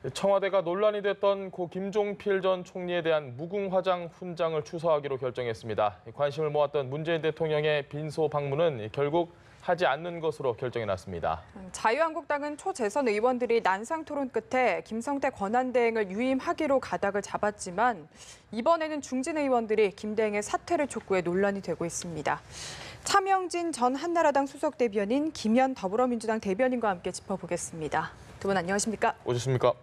청와대가 논란이 됐던 고 김종필 전 총리에 대한 무궁화장 훈장을 추서하기로 결정했습니다. 관심을 모았던 문재인 대통령의 빈소 방문은 결국 하지 않는 것으로 결정이 났습니다. 자유한국당은 초재선 의원들이 난상 토론 끝에 김성태 권한대행을 유임하기로 가닥을 잡았지만 이번에는 중진 의원들이 김대행의 사퇴를 촉구해 논란이 되고 있습니다. 차명진 전 한나라당 수석 대변인, 김현 더불어민주당 대변인과 함께 짚어보겠습니다. 두 분 안녕하십니까? 오셨습니까?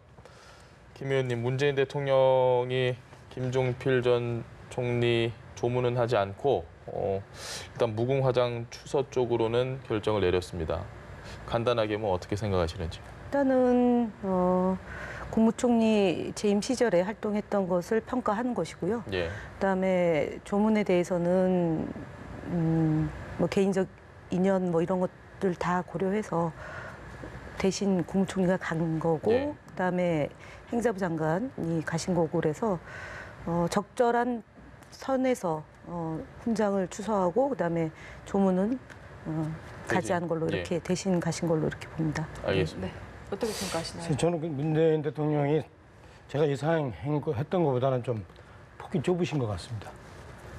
김 의원님, 문재인 대통령이 김종필 전 총리 조문은 하지 않고 일단 무궁화장 추서 쪽으로는 결정을 내렸습니다. 간단하게 어떻게 생각하시는지? 일단은 국무총리 재임 시절에 활동했던 것을 평가하는 것이고요. 예. 그다음에 조문에 대해서는 개인적 인연 이런 것들 다 고려해서 대신 국무총리가 간 거고, 예. 그다음에 행자부 장관이 가신 거고 그래서 적절한 선에서 훈장을 추서하고 그다음에 조문은 가지 않은 걸로 이렇게 예. 대신 가신 걸로 이렇게 봅니다. 알겠습니다. 네. 어떻게 평가하시나요? 저는 문재인 대통령이 제가 예상했던 것보다는 좀 폭이 좁으신 것 같습니다.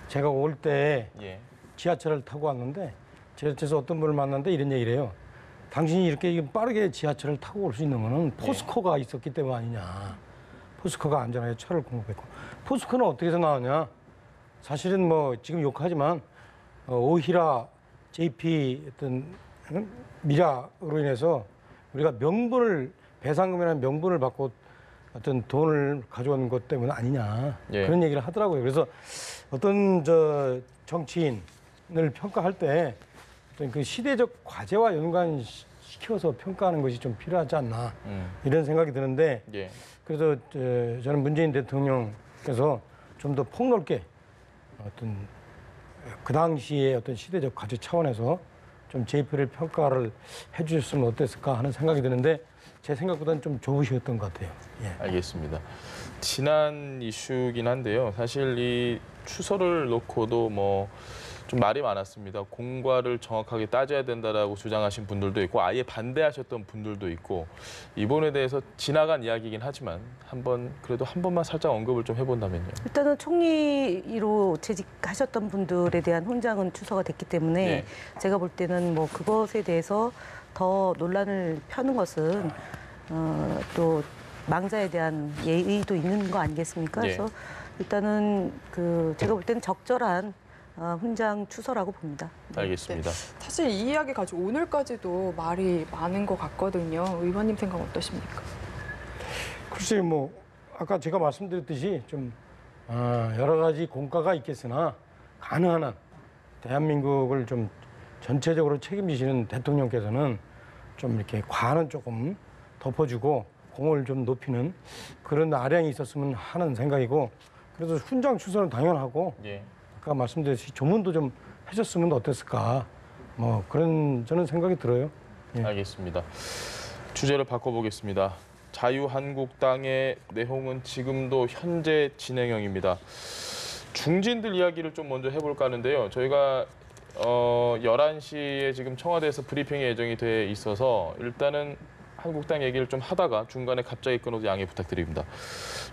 제가 올 때 예. 지하철을 타고 왔는데 지하철에서 어떤 분을 만났는데 이런 얘기를 해요. 당신이 이렇게 빠르게 지하철을 타고 올 수 있는 거는 포스코가 있었기 때문 아니냐. 포스코가 안전하게 차를 공급했고. 포스코는 어떻게 해서 나왔냐. 사실은 지금 욕하지만 오히라 JP 어떤 미라로 인해서 우리가 배상금이라는 명분을 받고 어떤 돈을 가져온 것 때문 아니냐. 예. 그런 얘기를 하더라고요. 그래서 어떤 정치인을 평가할 때 어떤 그 시대적 과제와 연관시켜서 평가하는 것이 좀 필요하지 않나. 이런 생각이 드는데 예. 그래서 저는 문재인 대통령께서 좀 더 폭넓게 어떤 그 당시의 어떤 시대적 과제 차원에서 좀 JP를 평가를 해주셨으면 어땠을까 하는 생각이 드는데 제 생각보다는 좀 좁으셨던 것 같아요. 예. 알겠습니다. 지난 이슈긴 한데요. 사실 이 추서를 놓고도 좀 말이 많았습니다. 공과를 정확하게 따져야 된다라고 주장하신 분들도 있고 아예 반대하셨던 분들도 있고 이번에 대해서 지나간 이야기이긴 하지만 그래도 한 번만 살짝 언급을 좀 해본다면요. 일단은 총리로 재직하셨던 분들에 대한 훈장은 추서가 됐기 때문에 네. 제가 볼 때는 그것에 대해서 더 논란을 펴는 것은 또 망자에 대한 예의도 있는 거 아니겠습니까? 네. 그래서 일단은 제가 볼 때는 적절한 훈장 추서라고 봅니다. 알겠습니다. 사실 이 이야기 가지고 오늘까지도 말이 많은 것 같거든요. 의원님 생각 어떠십니까? 글쎄요, 아까 제가 말씀드렸듯이 좀 여러 가지 공과가 있겠으나 가능한 한 대한민국을 좀 전체적으로 책임지시는 대통령께서는 좀 이렇게 과는 조금 덮어주고 공을 좀 높이는 그런 아량이 있었으면 하는 생각이고 그래서 훈장 추서는 당연하고 예. 아까 말씀드렸듯이 조문도 좀 해줬으면 어땠을까 그런 저는 생각이 들어요. 예. 알겠습니다. 주제를 바꿔보겠습니다. 자유한국당의 내홍은 지금도 현재 진행형입니다. 중진들 이야기를 좀 먼저 해볼까 하는데요. 저희가 11시에 지금 청와대에서 브리핑이 예정이 돼 있어서 일단은 한국당 얘기를 좀 하다가 중간에 갑자기 끊어서 양해 부탁드립니다.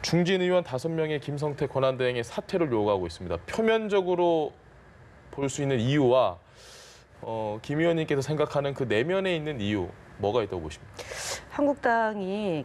중진 의원 5명의 김성태 권한대행의 사퇴를 요구하고 있습니다. 표면적으로 볼 수 있는 이유와 김 의원님께서 생각하는 그 내면에 있는 이유 뭐가 있다고 보십니까? 한국당이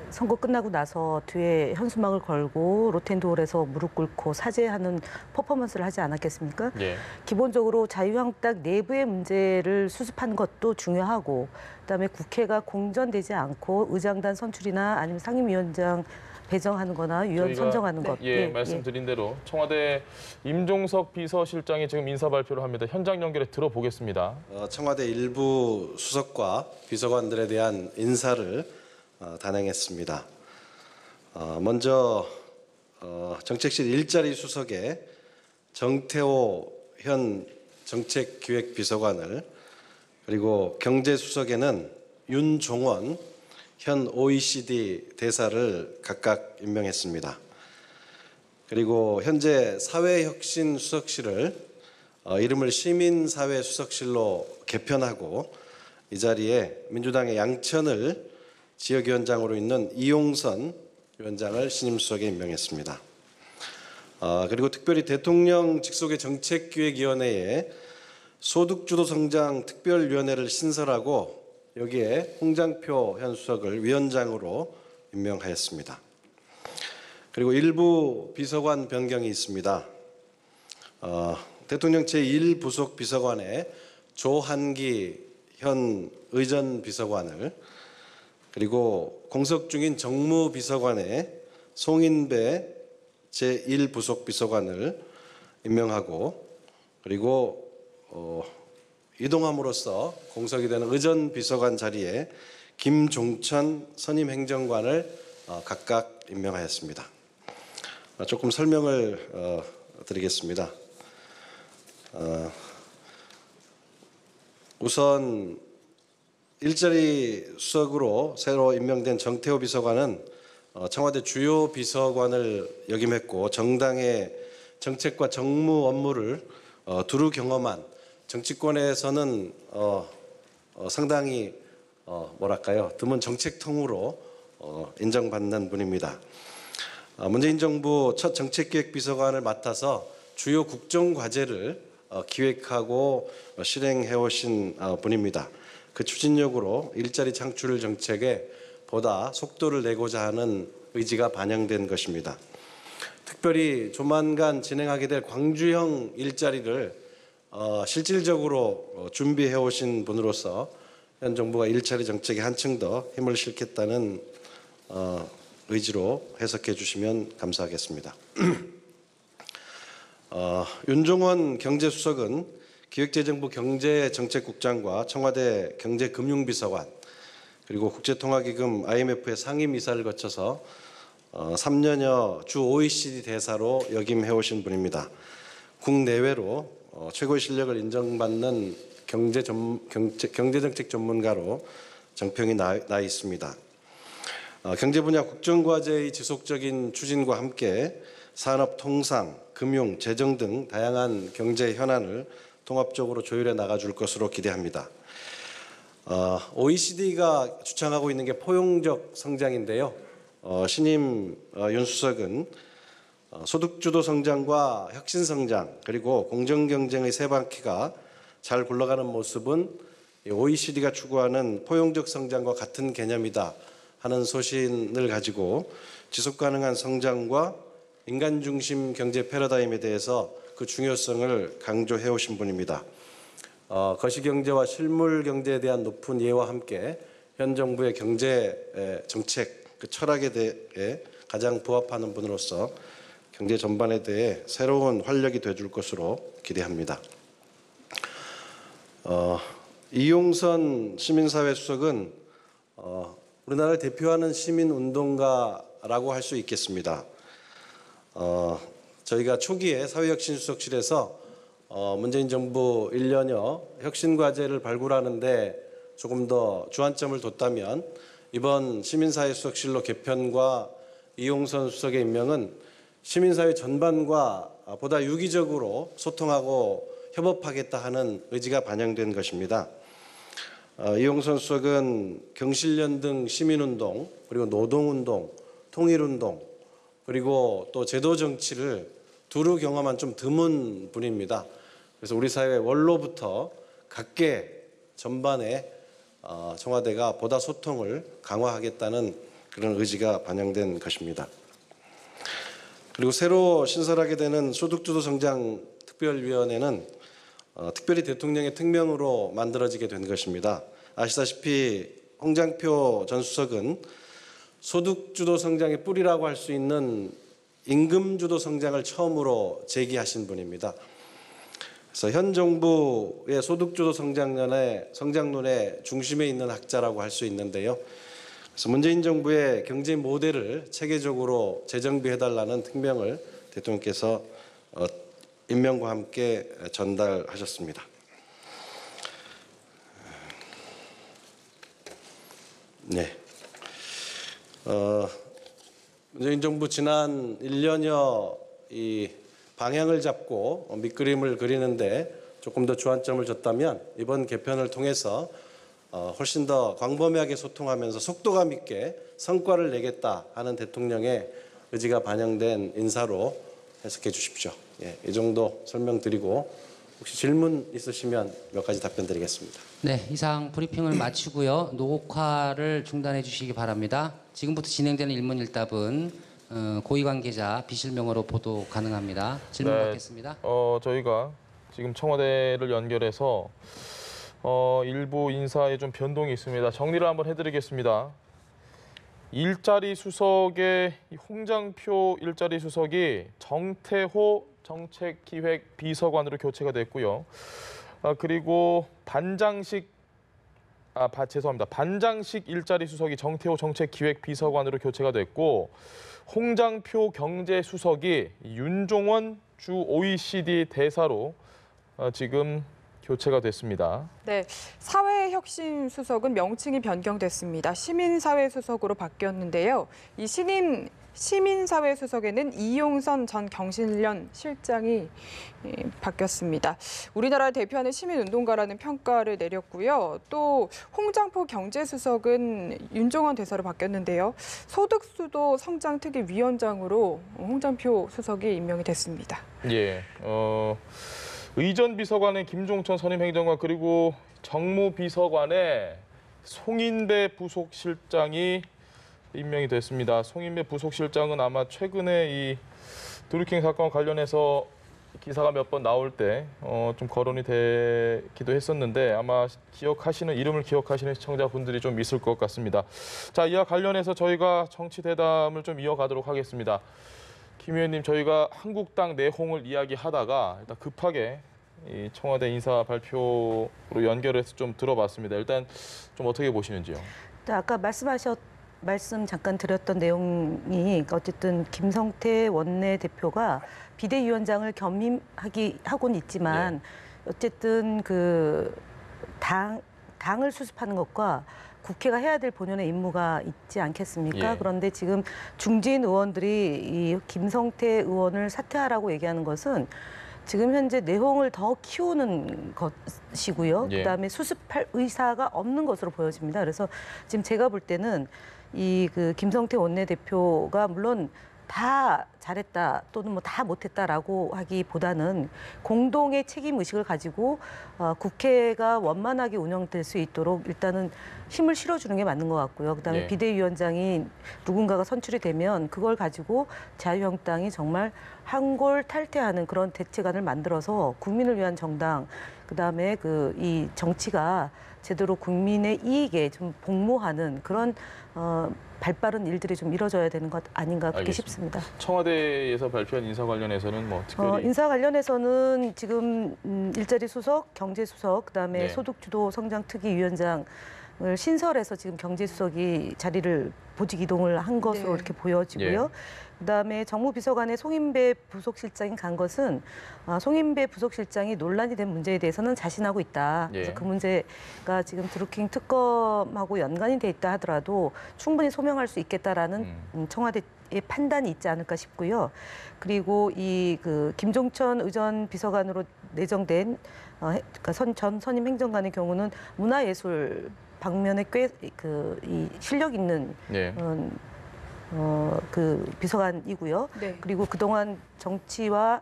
선거 끝나고 나서 뒤에 현수막을 걸고 로텐도어에서 무릎 꿇고 사죄하는 퍼포먼스를 하지 않았겠습니까? 예. 기본적으로 자유한국당 내부의 문제를 수습하는 것도 중요하고 그다음에 국회가 공전되지 않고 의장단 선출이나 아니면 상임위원장 배정하는 거나 위원 선정하는 것. 말씀드린 대로 청와대 임종석 비서실장이 지금 인사 발표를 합니다. 현장 연결해 들어보겠습니다. 청와대 일부 수석과 비서관들에 대한 인사를 단행했습니다. 먼저 정책실 일자리 수석에 정태호 현 정책기획비서관을 그리고 경제수석에는 윤종원 현 OECD 대사를 각각 임명했습니다. 그리고 현재 사회혁신수석실을 이름을 시민사회수석실로 개편하고 이 자리에 민주당의 양천을 지역위원장으로 있는 이용선 위원장을 신임 수석에 임명했습니다. 그리고 특별히 대통령 직속의 정책기획위원회에 소득주도 성장 특별위원회를 신설하고 여기에 홍장표 현 수석을 위원장으로 임명하였습니다. 그리고 일부 비서관 변경이 있습니다. 대통령 제1부속 비서관에 조한기 현 의전 비서관을, 그리고 공석 중인 정무비서관에 송인배 제1부속 비서관을 임명하고, 그리고 이동함으로써 공석이 되는 의전 비서관 자리에 김종천 선임 행정관을 각각 임명하였습니다. 조금 설명을 드리겠습니다. 우선 일자리 수석으로 새로 임명된 정태호 비서관은 청와대 주요 비서관을 역임했고 정당의 정책과 정무 업무를 두루 경험한, 정치권에서는 상당히 드문 정책통으로 인정받는 분입니다. 문재인 정부 첫 정책기획비서관을 맡아서 주요 국정과제를 기획하고 실행해 오신 분입니다. 그 추진력으로 일자리 창출 정책에 보다 속도를 내고자 하는 의지가 반영된 것입니다. 특별히 조만간 진행하게 될 광주형 일자리를 실질적으로 준비해 오신 분으로서 현 정부가 일자리 정책에 한층 더 힘을 실겠다는 의지로 해석해 주시면 감사하겠습니다. 윤종원 경제수석은 기획재정부 경제정책국장과 청와대 경제금융비서관, 그리고 국제통화기금 IMF의 상임이사를 거쳐서 3년여 주 OECD 대사로 역임해 오신 분입니다. 국내외로 최고의 실력을 인정받는 경제정책 전문가로 정평이 나 있습니다. 경제 분야 국정과제의 지속적인 추진과 함께 산업, 통상, 금융, 재정 등 다양한 경제 현안을 통합적으로 조율해 나가줄 것으로 기대합니다. OECD가 주창하고 있는 게 포용적 성장인데요. 신임 윤 수석은 소득주도 성장과 혁신 성장, 그리고 공정 경쟁의 세 바퀴가 잘 굴러가는 모습은 OECD가 추구하는 포용적 성장과 같은 개념이다 하는 소신을 가지고 지속 가능한 성장과 인간 중심 경제 패러다임에 대해서 그 중요성을 강조해 오신 분입니다. 거시경제와 실물 경제에 대한 높은 이해와 함께 현 정부의 경제 정책 그 철학에 대해 가장 부합하는 분으로서 경제 전반에 대해 새로운 활력이 되줄 것으로 기대합니다. 이용선 시민사회 수석은 우리나라를 대표하는 시민운동가라고 할 수 있겠습니다. 저희가 초기에 사회혁신수석실에서 문재인 정부 1년여 혁신과제를 발굴하는데 조금 더 주안점을 뒀다면 이번 시민사회수석실로 개편과 이용선 수석의 임명은 시민사회 전반과 보다 유기적으로 소통하고 협업하겠다 하는 의지가 반영된 것입니다. 이용선 수석은 경실련 등 시민운동, 그리고 노동운동, 통일운동, 그리고 또 제도정치를 두루 경험한 좀 드문 분입니다. 그래서 우리 사회 원로부터 각계 전반에 청와대가 보다 소통을 강화하겠다는 그런 의지가 반영된 것입니다. 그리고 새로 신설하게 되는 소득주도 성장 특별위원회는 특별히 대통령의 특명으로 만들어지게 된 것입니다. 아시다시피 홍장표 전 수석은 소득주도 성장의 뿌리라고 할 수 있는 임금주도 성장을 처음으로 제기하신 분입니다. 그래서 현 정부의 소득주도 성장론의 중심에 있는 학자라고 할 수 있는데요. 그래서 문재인 정부의 경제 모델을 체계적으로 재정비해달라는 특명을 대통령께서 임명과 함께 전달하셨습니다. 네. 문재인 정부 지난 1년여 이 방향을 잡고 밑그림을 그리는데 조금 더 주안점을 줬다면 이번 개편을 통해서 훨씬 더 광범위하게 소통하면서 속도감 있게 성과를 내겠다 하는 대통령의 의지가 반영된 인사로 해석해 주십시오. 예, 이 정도 설명드리고 혹시 질문 있으시면 몇 가지 답변 드리겠습니다. 네, 이상 브리핑을 마치고요. 녹화를 중단해 주시기 바랍니다. 지금부터 진행되는 일문일답은 고위 관계자 비실명으로 보도 가능합니다. 질문 네, 받겠습니다. 저희가 지금 청와대를 연결해서 일부 인사에 좀 변동이 있습니다. 정리를 한번 해드리겠습니다. 일자리 수석의 홍장표 일자리 수석이 정태호 정책기획 비서관으로 교체가 됐고요. 그리고 반장식 일자리 수석이 정태호 정책기획 비서관으로 교체가 됐고 홍장표 경제수석이 윤종원 주 OECD 대사로 지금 교체가 됐습니다. 네, 사회혁신 수석은 명칭이 변경됐습니다. 시민사회 수석으로 바뀌었는데요. 이 신임 시민사회 수석에는 이용선 전 경실련 실장이 바뀌었습니다. 우리나라를 대표하는 시민운동가라는 평가를 내렸고요. 또 홍장표 경제수석은 윤종원 대사로 바뀌었는데요. 소득수도 성장특위위원장으로 홍장표 수석이 임명이 됐습니다. 예, 의전비서관의 김종천 선임행정관 그리고 정무비서관의 송인배 부속실장이 임명이 됐습니다. 송인배 부속실장은 아마 최근에 이 드루킹 사건 관련해서 기사가 몇 번 나올 때 좀 거론이 되기도 했었는데 아마 이름을 기억하시는 시청자분들이 좀 있을 것 같습니다. 자, 이와 관련해서 저희가 정치 대담을 좀 이어가도록 하겠습니다. 김 의원님, 저희가 한국당 내홍을 이야기하다가 일단 급하게 이 청와대 인사 발표로 연결해서 좀 들어봤습니다. 일단 좀 어떻게 보시는지요? 아까 말씀 잠깐 드렸던 내용이 어쨌든 김성태 원내대표가 비대위원장을 겸임하고는 있지만 어쨌든 그 당을 수습하는 것과 국회가 해야 될 본연의 임무가 있지 않겠습니까? 예. 그런데 지금 중진 의원들이 이 김성태 의원을 사퇴하라고 얘기하는 것은 지금 현재 내홍을 더 키우는 것이고요. 예. 그다음에 수습할 의사가 없는 것으로 보여집니다. 그래서 지금 제가 볼 때는 그 김성태 원내대표가 물론 다 잘했다 또는 뭐 다 못했다라고 하기보다는 공동의 책임 의식을 가지고 국회가 원만하게 운영될 수 있도록 일단은 힘을 실어주는 게 맞는 것 같고요. 그다음에 예. 비대위원장이 누군가가 선출이 되면 그걸 가지고 자유한국당이 정말 한골 탈퇴하는 그런 대책안을 만들어서 국민을 위한 정당, 그다음에 이 정치가 제대로 국민의 이익에 좀 복무하는 그런 발빠른 일들이 좀 이뤄져야 되는 것 아닌가 그렇게 알겠습니다. 싶습니다. 청와대에서 발표한 인사 관련해서는 뭐 특별히 인사 관련해서는 지금 일자리 수석, 경제수석, 그다음에 네. 소득주도 성장특위위원장을 신설해서 지금 경제수석이 자리를 보직 이동을 한 것으로 네. 이렇게 보여지고요. 그다음에 정무비서관의 송인배 부속실장이 간 것은 송인배 부속실장이 논란이 된 문제에 대해서는 자신하고 있다. 그래서 예. 그 문제가 지금 드루킹 특검하고 연관이 돼 있다 하더라도 충분히 소명할 수 있겠다라는 청와대의 판단이 있지 않을까 싶고요. 그리고 그 김종천 의전 비서관으로 내정된 그러니까 전 선임 행정관의 경우는 문화예술 방면에 꽤 이 실력 있는 예. 그 비서관이고요. 네. 그리고 그동안 정치와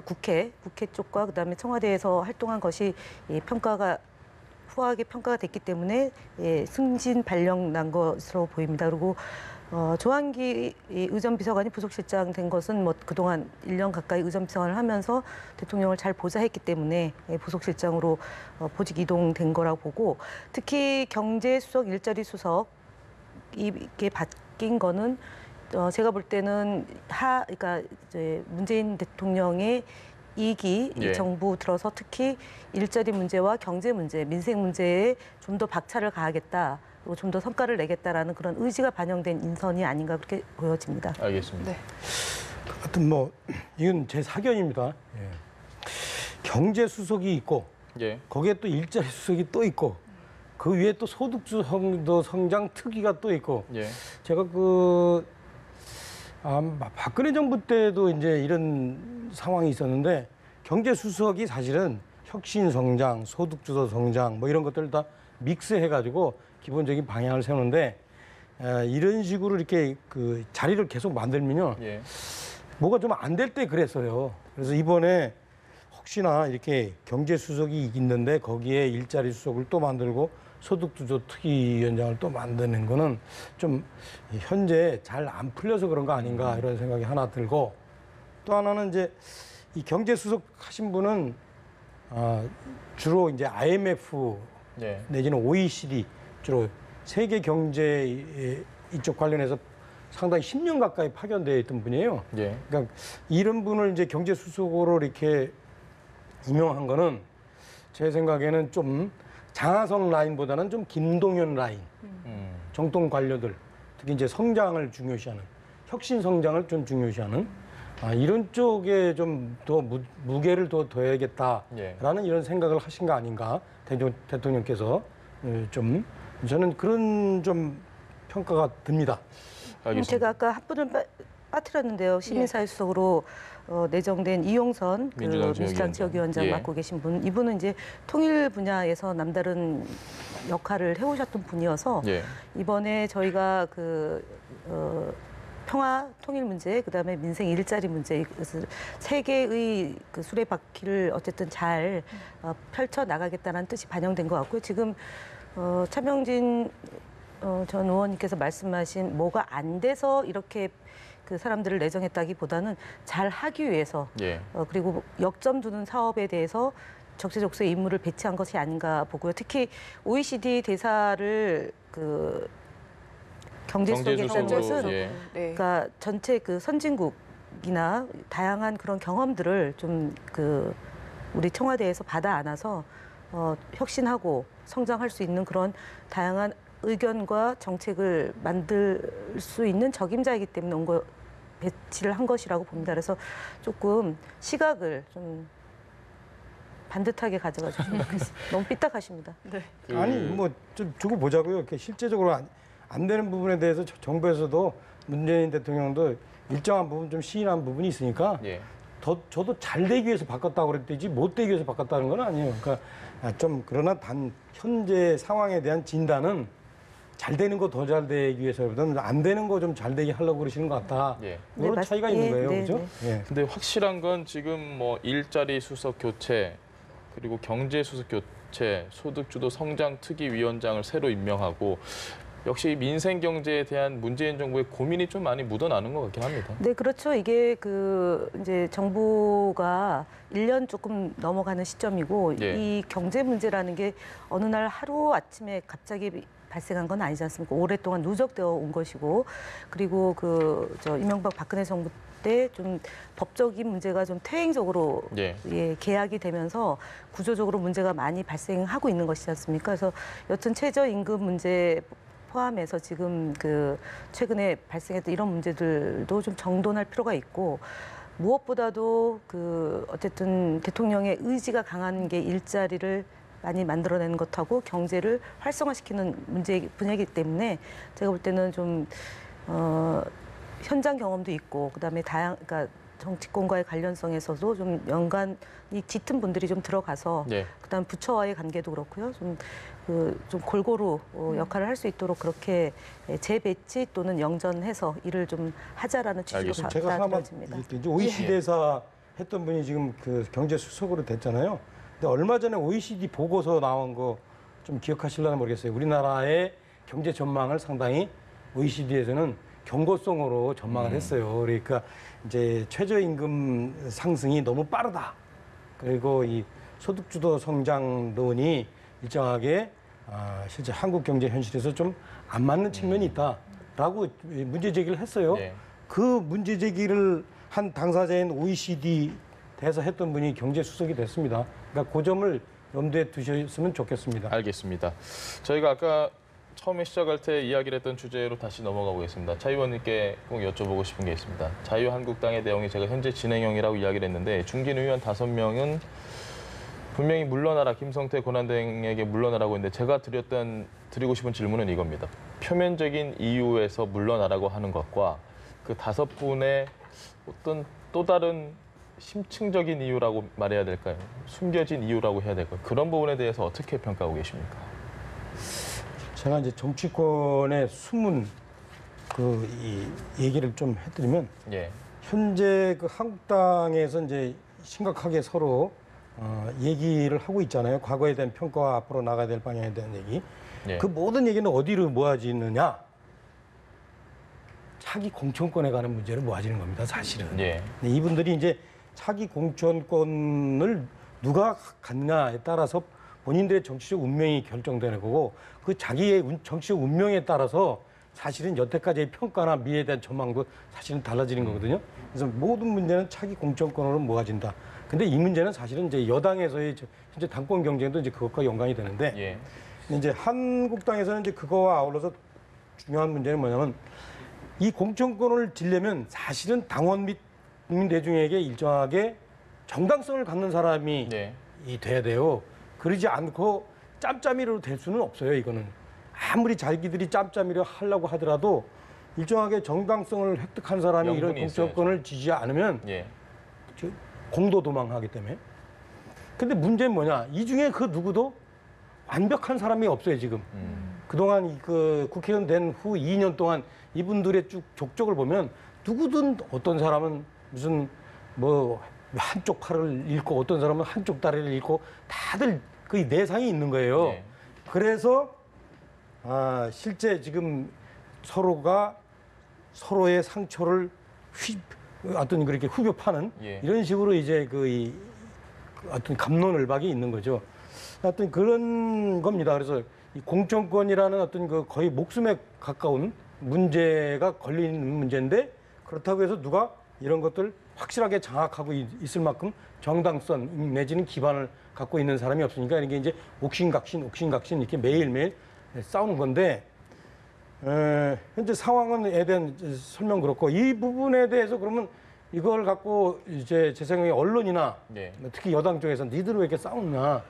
국회 쪽과 그다음에 청와대에서 활동한 것이 후하게 평가가 됐기 때문에 승진 발령 난 것으로 보입니다. 그리고 조한기 의전 비서관이 부속실장 된 것은 뭐 그동안 1년 가까이 의전 비서관을 하면서 대통령을 잘 보좌했기 때문에 부속실장으로 보직 이동된 거라고 보고, 특히 경제수석, 일자리 수석 이게 바뀐 거는 제가 볼 때는 그러니까 이제 문재인 대통령의 2기 예. 정부 들어서 특히 일자리 문제와 경제 문제, 민생 문제에 좀 더 박차를 가하겠다, 그리고 좀 더 성과를 내겠다라는 그런 의지가 반영된 인선이 아닌가 그렇게 보여집니다. 알겠습니다. 네. 하여튼 뭐 이건 제 사견입니다. 예. 경제수석이 있고 예. 거기에 또 일자리 수석이 또 있고 그 위에 또 소득주도 성장 특위가 또 있고 예. 제가 박근혜 정부 때도 이제 이런 상황이 있었는데 경제수석이 사실은 혁신 성장, 소득주도 성장 뭐 이런 것들을 다 믹스해가지고 기본적인 방향을 세우는데 이런 식으로 이렇게 그 자리를 계속 만들면요. 예. 뭐가 좀 안 될 때 그랬어요. 그래서 이번에 혹시나 이렇게 경제수석이 있는데 거기에 일자리 수석을 또 만들고 소득주도 특위위원장을 또 만드는 거는 좀 현재 잘 안 풀려서 그런 거 아닌가 이런 생각이 하나 들고 또 하나는 이제 이 경제수석 하신 분은 주로 이제 IMF 예. 내지는 OECD 주로 세계 경제 이쪽 관련해서 상당히 10년 가까이 파견되어 있던 분이에요. 예. 그러니까 이런 분을 이제 경제수석으로 이렇게 임명한 거는 제 생각에는 좀 장하성 라인보다는 좀 김동연 라인, 정통 관료들, 특히 이제 성장을 중요시하는, 혁신 성장을 좀 중요시하는 이런 쪽에 좀 더 무게를 더 둬야겠다라는 이런 생각을 하신 거 아닌가 대통령께서 좀 저는 그런 좀 평가가 듭니다. 알겠습니다. 제가 아까 한 분을 빠뜨렸는데요. 시민사회수석으로 내정된 이용선 민주당 민주당 지역위원장 예. 맡고 계신 분, 이분은 이제 통일 분야에서 남다른 역할을 해오셨던 분이어서 예. 이번에 저희가 평화 통일 문제, 그다음에 민생 일자리 문제, 그래서 세 개의 그 수레바퀴를 어쨌든 잘 펼쳐 나가겠다는 뜻이 반영된 것 같고요. 지금 차명진 전 의원님께서 말씀하신 뭐가 안 돼서 이렇게 그 사람들을 내정했다기보다는 잘 하기 위해서 예. 그리고 역점 두는 사업에 대해서 적재적소에 인물을 배치한 것이 아닌가 보고요. 특히 OECD 대사를 그 경제수석에 했다는 것은 예. 네. 그러니까 전체 그 선진국이나 다양한 그런 경험들을 좀 그 우리 청와대에서 받아 안아서 혁신하고 성장할 수 있는 그런 다양한 의견과 정책을 만들 수 있는 적임자이기 때문에 배치를 한 것이라고 봅니다. 그래서 조금 시각을 좀 반듯하게 가져가 주시면 좋겠습니다. 너무 삐딱하십니다. 아니 뭐 좀 두고 보자고요. 이렇게 실제적으로 안 되는 부분에 대해서 정부에서도 문재인 대통령도 일정한 부분 좀 시인한 부분이 있으니까 예. 저도 잘 되기 위해서 바꿨다고 그랬듯이 못 되기 위해서 바꿨다는 건 아니에요. 그러니까 좀 그러나 현재 상황에 대한 진단은 잘 되는 거 더 잘 되기 위해서보다는 안 되는 거 좀 잘 되게 하려고 그러시는 것 같다. 예. 그런 차이가 있는 거예요, 그렇죠? 예. 근데 확실한 건 지금 뭐 일자리 수석 교체 그리고 경제 수석 교체, 소득주도 성장 특위 위원장을 새로 임명하고 역시 민생 경제에 대한 문재인 정부의 고민이 좀 많이 묻어나는 것 같긴 합니다. 네, 그렇죠. 이게 이제 정부가 1년 조금 넘어가는 시점이고 예. 이 경제 문제라는 게 어느 날 하루 아침에 갑자기 발생한 건 아니지 않습니까? 오랫동안 누적되어 온 것이고 그리고 이명박 박근혜 정부 때 좀 법적인 문제가 좀 퇴행적으로 예. 계약이 되면서 구조적으로 문제가 많이 발생하고 있는 것이지 않습니까? 그래서 여튼 최저임금 문제 포함해서 지금 최근에 발생했던 이런 문제들도 좀 정돈할 필요가 있고 무엇보다도 어쨌든 대통령의 의지가 강한 게 일자리를 많이 만들어내는 것하고 경제를 활성화시키는 분야이기 때문에 제가 볼 때는 좀 현장 경험도 있고 그다음에 그러니까 정치권과의 관련성에서도 좀 연관이 짙은 분들이 좀 들어가서 예. 그다음 부처와의 관계도 그렇고요. 좀 골고루 역할을 할 수 있도록 그렇게 재배치 또는 영전해서 일을 좀 하자라는 취지로 알겠습니다. 제가 하나만 받아들여집니다. 이제 OECD 대사 했던 분이 지금 경제 수석으로 됐잖아요. 근데 얼마 전에 OECD 보고서 나온 거 좀 기억하실려나 모르겠어요. 우리나라의 경제 전망을 상당히 OECD에서는 경고성으로 전망을 했어요. 그러니까 이제 최저임금 상승이 너무 빠르다. 그리고 이 소득주도 성장론이 일정하게 실제 한국 경제 현실에서 좀 안 맞는 측면이 있다라고 문제 제기를 했어요. 네. 그 문제 제기를 한 당사자인 OECD 대사 했던 분이 경제수석이 됐습니다. 그러니까 그 점을 염두에 두셨으면 좋겠습니다. 알겠습니다. 저희가 아까 처음에 시작할 때 이야기를 했던 주제로 다시 넘어가 보겠습니다. 차 의원님께 꼭 여쭤보고 싶은 게 있습니다. 자유한국당의 내용이 제가 현재 진행형이라고 이야기를 했는데 중진 의원 5명은 분명히 물러나라, 김성태 권한대행에게 물러나라고 했는데 제가 드리고 싶은 질문은 이겁니다. 표면적인 이유에서 물러나라고 하는 것과 그 5분의 어떤 또 다른 심층적인 이유라고 말해야 될까요? 숨겨진 이유라고 해야 될까요? 그런 부분에 대해서 어떻게 평가하고 계십니까? 제가 이제 정치권의 숨은 이 얘기를 좀 해드리면 예. 현재 그 한국당에서 이제 심각하게 서로 얘기를 하고 있잖아요. 과거에 대한 평가와 앞으로 나가야 될 방향에 대한 얘기. 예. 그 모든 얘기는 어디로 모아지느냐? 차기 공천권에 관한 문제로 모아지는 겁니다, 사실은. 예. 근데 이분들이 이제 차기 공천권을 누가 갖느냐에 따라서 본인들의 정치적 운명이 결정되는 거고 그 자기의 정치적 운명에 따라서 사실은 여태까지의 평가나 미래에 대한 전망도 사실은 달라지는 거거든요. 그래서 모든 문제는 차기 공천권으로 모아진다. 근데 이 문제는 사실은 이제 여당에서의 현재 당권 경쟁도 이제 그것과 연관이 되는데 예. 이제 한국당에서는 이제 그거와 아울러서 중요한 문제는 뭐냐면 이 공천권을 지려면 사실은 당원 및 국민 대중에게 일정하게 정당성을 갖는 사람이 네. 돼야 돼요. 그러지 않고 짬짬이로 될 수는 없어요, 이거는. 아무리 자기들이 짬짬이로 하려고 하더라도 일정하게 정당성을 획득한 사람이 이런 명분이 공천권을 지지 않으면 예. 공도 도망하기 때문에. 근데 문제는 뭐냐? 이 중에 그 누구도 완벽한 사람이 없어요, 지금. 그동안 그 국회의원 된 후 2년 동안 이분들의 쭉 족적을 보면 누구든 어떤 사람은 무슨 뭐 한쪽 팔을 잃고 어떤 사람은 한쪽 다리를 잃고 다들 그 내상이 있는 거예요. 네. 그래서 실제 지금 서로가 서로의 상처를 어떤 그렇게 후벼 파는 예. 이런 식으로 이제 어떤 갑론을박이 있는 거죠. 하여튼 그런 겁니다. 그래서 이 공천권이라는 어떤 그 거의 목숨에 가까운 문제가 걸리는 문제인데 그렇다고 해서 누가 이런 것들 확실하게 장악하고 있을 만큼 정당성 내지는 기반을 갖고 있는 사람이 없으니까 이게 이제 옥신각신 이렇게 매일매일 싸우는 건데 현재 상황에 대한 설명 그렇고 이 부분에 대해서 그러면 이걸 갖고 이제 제 생각에 언론이나 네. 특히 여당 쪽에서 니들 왜 이렇게 싸우냐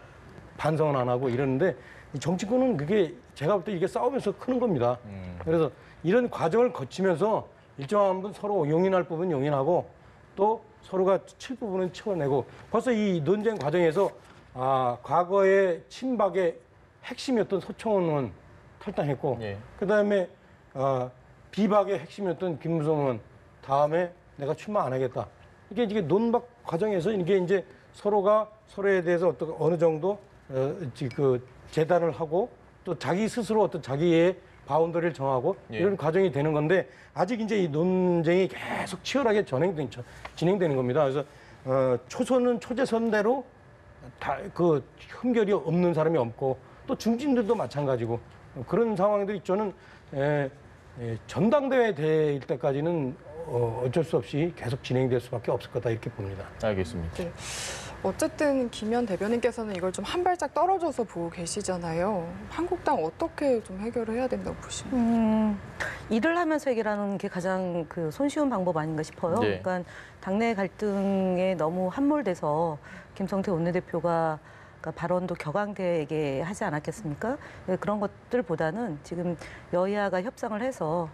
반성은 안 하고 이러는데 이 정치권은 그게 제가 볼 때 이게 싸우면서 크는 겁니다. 그래서 이런 과정을 거치면서 일정한 부분 서로 용인할 부분 용인하고 또 서로가 칠 부분은 치워내고 벌써 이 논쟁 과정에서 과거의 친박의 핵심이었던 서청원 의원 탈당했고 예. 그다음에 비박의 핵심이었던 김무성 의원 다음에 내가 출마 안 하겠다. 이게 논박 과정에서 이게 이제 서로가 서로에 대해서 어느 정도 그 재단을 하고 또 자기 스스로 어떤 자기의 바운더리를 정하고 예. 이런 과정이 되는 건데 아직 이제 이 논쟁이 계속 치열하게 진행되는 겁니다. 그래서 초선은 초재선대로 다 그 흠결이 없는 사람이 없고 또 중진들도 마찬가지고 그런 상황들이 저는 전당대회 될 때까지는 어쩔 수 없이 계속 진행될 수밖에 없을 거다 이렇게 봅니다. 알겠습니다. 네. 어쨌든 김현 대변인께서는 이걸 좀 한 발짝 떨어져서 보고 계시잖아요. 한국당 어떻게 좀 해결을 해야 된다고 보십니까? 일을 하면서 해결하는 게 가장 그 손쉬운 방법 아닌가 싶어요. 네. 그러니까 당내 갈등에 너무 함몰돼서 김성태 원내대표가 그러니까 발언도 격앙되게 하지 않았겠습니까? 그런 것들보다는 지금 여야가 협상을 해서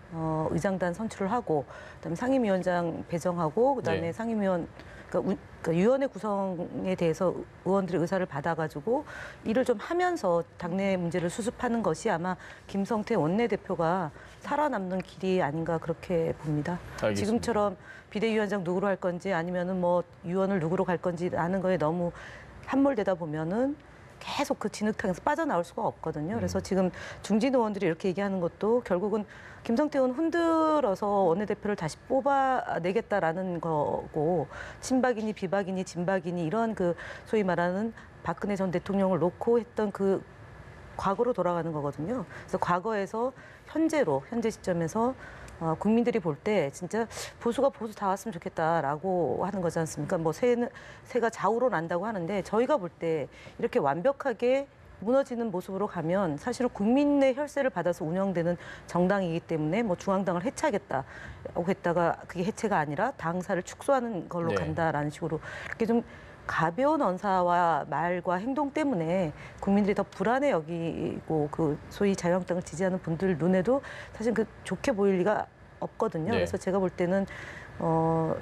의장단 선출을 하고 그다음에 상임위원장 배정하고 그다음에 네. 상임위원 그러니까 위원회 구성에 대해서 의원들의 의사를 받아가지고 일을 좀 하면서 당내 문제를 수습하는 것이 아마 김성태 원내대표가 살아남는 길이 아닌가 그렇게 봅니다. 알겠습니다. 지금처럼 비대위원장 누구로 할 건지 아니면은 뭐 위원을 누구로 갈 건지 아는 거에 너무 함몰되다 보면은 계속 그 진흙탕에서 빠져나올 수가 없거든요. 그래서 지금 중진 의원들이 이렇게 얘기하는 것도 결국은 김성태 의원 흔들어서 원내대표를 다시 뽑아내겠다라는 거고 친박이니 비박이니 진박이니 이런 그 소위 말하는 박근혜 전 대통령을 놓고 했던 그 과거로 돌아가는 거거든요. 그래서 과거에서 현재 시점에서 국민들이 볼 때 진짜 보수가 보수 다 왔으면 좋겠다라고 하는 거지 않습니까? 뭐 새가 좌우로 난다고 하는데 저희가 볼 때 이렇게 완벽하게 무너지는 모습으로 가면 사실은 국민의 혈세를 받아서 운영되는 정당이기 때문에 뭐 중앙당을 해체하겠다라고 했다가 그게 해체가 아니라 당사를 축소하는 걸로 네. 간다라는 식으로 이렇게 좀 가벼운 언사와 말과 행동 때문에 국민들이 더 불안해 여기고 그 소위 자유한국당을 지지하는 분들 눈에도 사실 그 좋게 보일 리가 없거든요. 네. 그래서 제가 볼 때는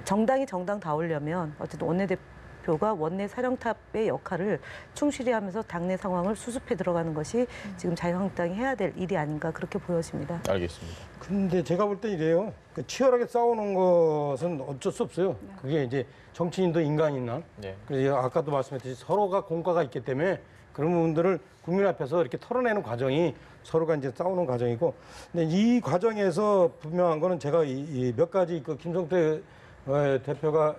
정당이 정당다우려면 어쨌든 원내대표 원내대표가 원내 사령탑의 역할을 충실히 하면서 당내 상황을 수습해 들어가는 것이 지금 자유한국당이 해야 될 일이 아닌가 그렇게 보여집니다. 알겠습니다. 근데 제가 볼 땐 이래요. 치열하게 싸우는 것은 어쩔 수 없어요. 그게 이제 정치인도 인간이나 네. 그래서 아까도 말씀했듯이 서로가 공과가 있기 때문에 그런 부분들을 국민 앞에서 이렇게 털어내는 과정이 서로가 이제 싸우는 과정이고, 근데 이 과정에서 분명한 거는 제가 이 몇 가지 그 김성태 대표가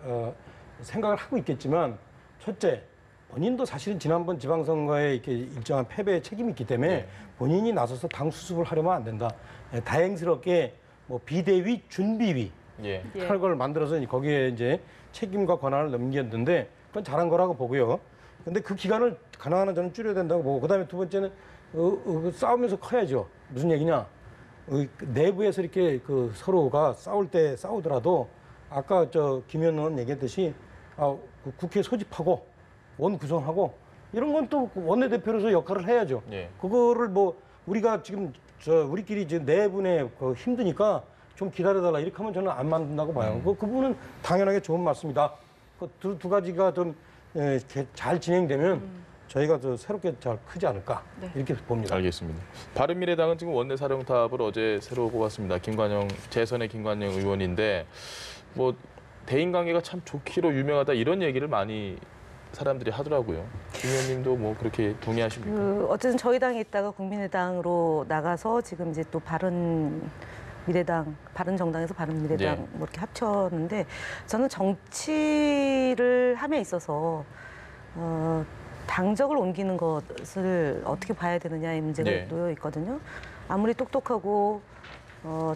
생각을 하고 있겠지만, 첫째, 본인도 사실은 지난번 지방선거에 이렇게 일정한 패배의 책임이 있기 때문에 본인이 나서서 당 수습을 하려면 안 된다. 다행스럽게 뭐 비대위, 준비위 예. 걸 만들어서 거기에 이제 책임과 권한을 넘겼는데 그건 잘한 거라고 보고요. 근데 그 기간을 가능한 저는 줄여야 된다고 보고, 그다음에 두 번째는 싸우면서 커야죠. 무슨 얘기냐? 내부에서 이렇게 그 서로가 싸울 때 싸우더라도 아까 김 의원 얘기했듯이 그 국회 소집하고 원 구성하고 이런 건 또 원내대표로서 역할을 해야죠. 예. 그거를 뭐 우리가 지금 우리끼리 지금 내분에 힘드니까 좀 기다려달라 이렇게 하면 저는 안 만든다고 봐요. 그 부분은 당연하게 좋은 말씀이다. 그 두 가지가 좀 잘 진행되면 저희가 더 새롭게 잘 크지 않을까 이렇게 봅니다. 알겠습니다. 바른미래당은 지금 원내 사령탑을 어제 새로 뽑았습니다. 재선의 김관영 의원인데 뭐 대인 관계가 참 좋기로 유명하다 이런 얘기를 많이 사람들이 하더라고요. 김 의원님도 뭐 그렇게 동의하십니까? 어쨌든 저희 당에 있다가 국민의당으로 나가서 지금 이제 또 바른정당에서 바른미래당 네. 뭐 이렇게 합쳤는데, 저는 정치를 함에 있어서 당적을 옮기는 것을 어떻게 봐야 되느냐의 문제가 네. 놓여 있거든요. 아무리 똑똑하고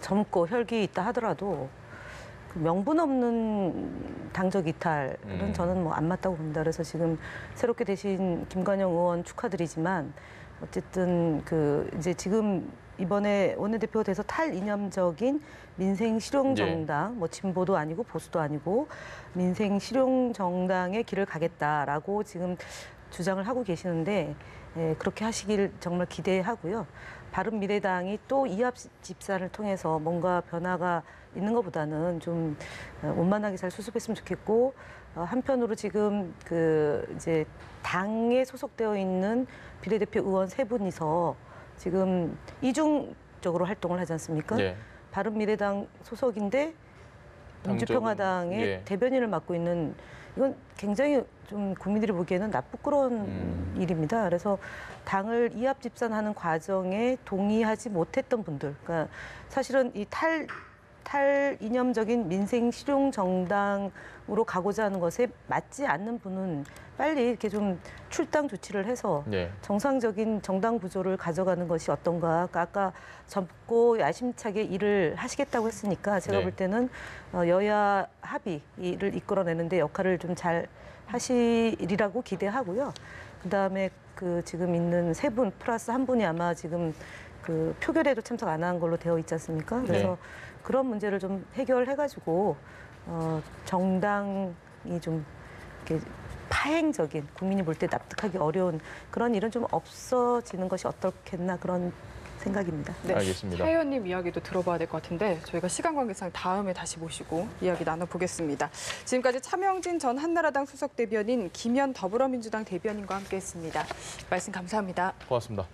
젊고 혈기 있다 하더라도 그 명분 없는 당적 이탈은 저는 뭐 안 맞다고 봅니다. 그래서 지금 새롭게 되신 김관영 의원 축하드리지만, 어쨌든 이제 지금 이번에 원내대표가 돼서 탈이념적인 민생 실용 정당, 뭐 진보도 아니고 보수도 아니고 민생 실용 정당의 길을 가겠다라고 지금 주장을 하고 계시는데, 그렇게 하시길 정말 기대하고요. 바른미래당이 또 이합 집산을 통해서 뭔가 변화가 있는 것보다는 좀 원만하게 잘 수습했으면 좋겠고, 한편으로 지금 이제 당에 소속되어 있는 비례대표 의원 3분이서 지금 이중적으로 활동을 하지 않습니까? 네. 바른미래당 소속인데 민주평화당의 대변인을 맡고 있는, 이건 굉장히 좀 국민들이 보기에는 나쁘끄러운 일입니다. 그래서 당을 이합집산하는 과정에 동의하지 못했던 분들, 그러니까 사실은 이 탈이념적인 민생 실용 정당으로 가고자 하는 것에 맞지 않는 분은 빨리 이렇게 좀 출당 조치를 해서 정상적인 정당 구조를 가져가는 것이 어떤가. 아까 젊고 야심차게 일을 하시겠다고 했으니까 제가 볼 때는 여야 합의를 이끌어내는데 역할을 좀 잘 하시리라고 기대하고요. 그다음에 지금 있는 3분 플러스 1분이 아마 지금 표결에도 참석 안 한 걸로 되어 있지 않습니까? 그래서 그런 문제를 좀 해결해가지고 정당이 좀 이렇게 파행적인, 국민이 볼 때 납득하기 어려운 그런 일은 좀 없어지는 것이 어떻겠나, 그런 생각입니다. 네. 알겠습니다. 최 의원님 이야기도 들어봐야 될 것 같은데 저희가 시간 관계상 다음에 다시 모시고 이야기 나눠보겠습니다. 지금까지 차명진 전 한나라당 수석 대변인, 김현 더불어민주당 대변인과 함께했습니다. 말씀 감사합니다. 고맙습니다.